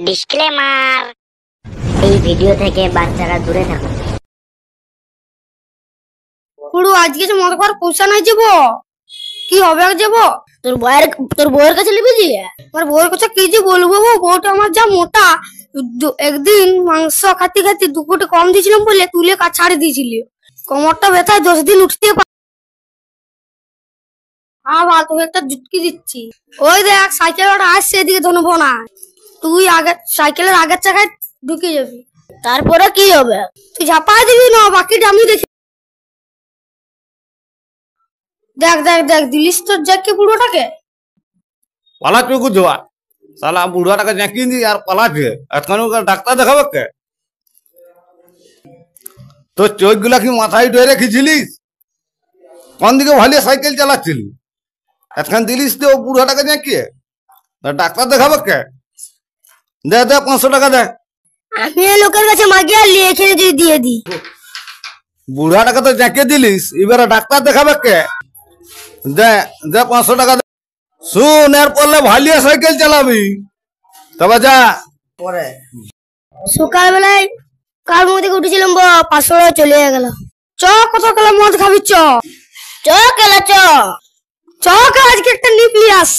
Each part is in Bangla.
ডিসক্লেমার, এই ভিডিও থেকে বাচ্চারা দূরে থাকুন। পুরো আজকে যে মদ খাওয়ার পয়সা নাই যাব, কি হবে যাব? তোর বউয়ের কাছে নিবি জি? আমার বউয়ের কাছে কি যে বলবো, বউটা আমার যা মোটা। একদিন মাংস খাতে খাতে 2 কোটি কম দিয়েছিলাম বলে তুলে ছাড়ি দিয়েছিল। কোমরটা ব্যথায় 10 দিন উঠতে আবার তোকে একটা জুটকি দিচ্ছি। ওই দেখ সাইকেল ওটা আসছে, এদিকে ধরবো না। তুই আগে সাইকেলের আগের চাকায় ঢুকে যাবি। তারপরে কি হবে? তুই ঝাপাই দিবি না, বাকিটা আমি দেখি। দেখ দেখ দেখ দিলিস তোর জ্যাককে বুড়োটাকে। পালাচ্ছে কুদবা সালা বুড়াটাকে জ্যাঁকি দি আর পালাচ্ছে। এখন ডাক্তার দেখাবে কে? তোর চোখ গুলা কি মাথায় ডয়ে রেখেছিলিস? কোন দিকে ভালিয়ে সাইকেল চালাচ্ছিলি? এখন দিলিস তো বুড়াটাকে জ্যাঁকিয়ে, ডাক্তার দেখাবে কে? দে দে 500 টাকা দে। আমি লোকের কাছে মাগিয়ে লিখে দিয়ে দি। বুড়াটাকে তো জ্যাঁকে দিলিস, এবারে ডাক্তার দেখাবে কে? দে দে 500 টাকা দে। শুন, এর পড়লে ভালিয়ে সাইকেল চালাবি, তবে যা। পরে সকালবেলায় কার মধ্যে উঠেছিলাম 500 টাকা চলে গেল। চ কত কালা মদ খাবি? চ চ কেলা চ চ কাল আজকে একটা নিপলি আস।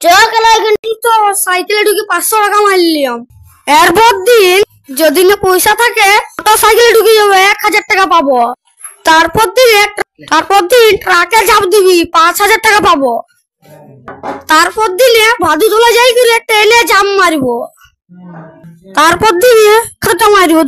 চ কেলা এখানে তো সাইকেলে ঢুকে 500 টাকা মারলিয়াম। এরপর দিন যদি না পয়সা থাকে মোটর সাইকেলে ঢুকে যাবে 1000 টাকা পাবো। তারপর দিন ট্রাকে চাপ দিবি 5000 টাকা পাবো। তারপর দিনে ভাদু তোলা যাই করে একটা এনে জাম মারবো। তারপর দিনে খাতা মারবো।